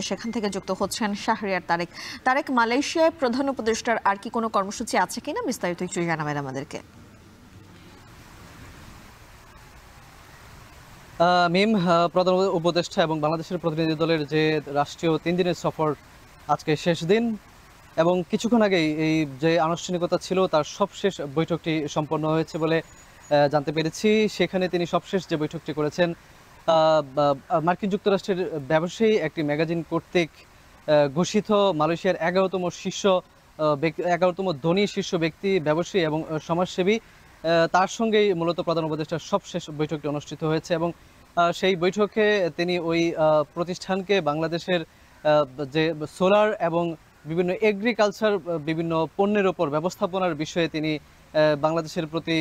সেখান থেকে যুক্ত হচ্ছেন শাহরিয়ার তারেক। তারেক, মালয়েশিয়ায় প্রধান উপদেষ্টার আর কি কোনো কর্মসূচি আছে কিনা বিস্তারিত একটু জানাবেন আমাদেরকে। মিম, প্রধান উপদেষ্টা এবং বাংলাদেশের প্রতিনিধি দলের যে রাষ্ট্রীয় 3 দিনের সফর আজকে শেষ দিন, এবং কিছুক্ষণ আগেই এই যে আনুষ্ঠানিকতা ছিল তার সবশেষ বৈঠকটি সম্পন্ন হয়েছে বলে জানতে পেরেছি। সেখানে তিনি সবশেষ যে বৈঠকটি করেছেন মার্কিন যুক্তরাষ্ট্রের ব্যবসায়ী একটি ম্যাগাজিন কর্তৃক ঘোষিত মালয়েশিয়ার 11তম ধনী শীর্ষ ব্যক্তি, ব্যবসায়ী এবং সমাজসেবী, তার সঙ্গেই মূলত প্রধান উপদেষ্টার সবশেষ বৈঠকটি অনুষ্ঠিত হয়েছে। এবং সেই বৈঠকে তিনি ওই প্রতিষ্ঠানকে বাংলাদেশের যে সোলার এবং বিভিন্ন এগ্রিকালচার বিভিন্ন পণ্যের ওপর ব্যবস্থাপনার বিষয়ে তিনি বাংলাদেশের প্রতি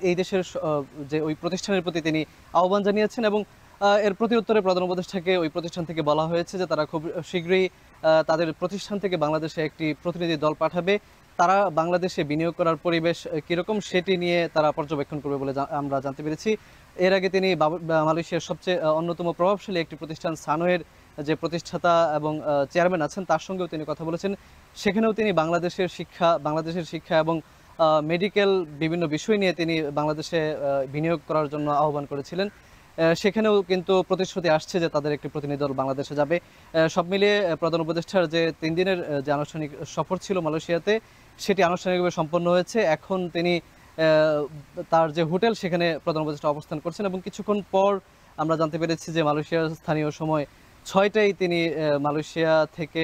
এই দেশের যে ওই প্রতিষ্ঠানের প্রতি তিনি আহ্বান জানিয়েছেন। এবং এর প্রতি উত্তরে প্রধান উপদেষ্টাকে ওই প্রতিষ্ঠান থেকে বলা হয়েছে যে তারা খুব শীঘ্রই তাদের প্রতিষ্ঠান থেকে বাংলাদেশে একটি প্রতিনিধি দল পাঠাবে। তারা বাংলাদেশে বিনিয়োগ করার পরিবেশ কীরকম সেটি নিয়ে তারা পর্যবেক্ষণ করবে বলে আমরা জানতে পেরেছি। এর আগে তিনি মালয়েশিয়ার সবচেয়ে অন্যতম প্রভাবশালী একটি প্রতিষ্ঠান সানোয়ের যে প্রতিষ্ঠাতা এবং চেয়ারম্যান আছেন তার সঙ্গেও তিনি কথা বলেছেন। সেখানেও তিনি বাংলাদেশের শিক্ষা এবং মেডিকেল বিভিন্ন বিষয় নিয়ে তিনি বাংলাদেশে বিনিয়োগ করার জন্য আহ্বান করেছিলেন। সেখানেও কিন্তু প্রতিশ্রুতি আসছে যে তাদের একটি প্রতিনিধি দল বাংলাদেশে যাবে। সব মিলিয়ে প্রধান উপদেষ্টার যে 3 দিনের যে আনুষ্ঠানিক সফর ছিল মালয়েশিয়াতে, সেটি আনুষ্ঠানিকভাবে সম্পন্ন হয়েছে। এখন তিনি তার যে হোটেল সেখানে প্রধান উপদেষ্টা অবস্থান করছেন, এবং কিছুক্ষণ পর আমরা জানতে পেরেছি যে মালয়েশিয়ার স্থানীয় সময় 6টায় তিনি মালয়েশিয়া থেকে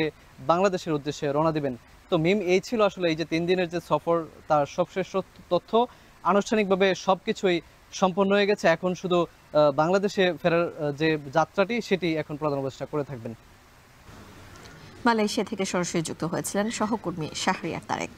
বাংলাদেশের উদ্দেশ্যে রওনা দিবেন। তো মিম, এই ছিল আসলে এই যে 3 দিনের যে সফর তার সবশেষ তথ্য। আনুষ্ঠানিকভাবে সবকিছুই সম্পন্ন হয়ে গেছে। এখন শুধু বাংলাদেশে ফেরার যে যাত্রাটি সেটি এখন প্রধান উপদেষ্টা করে থাকবেন। মালয়েশিয়া থেকে সরাসরি যুক্ত হয়েছিলেন সহকর্মী শাহরিয়ার তারেক।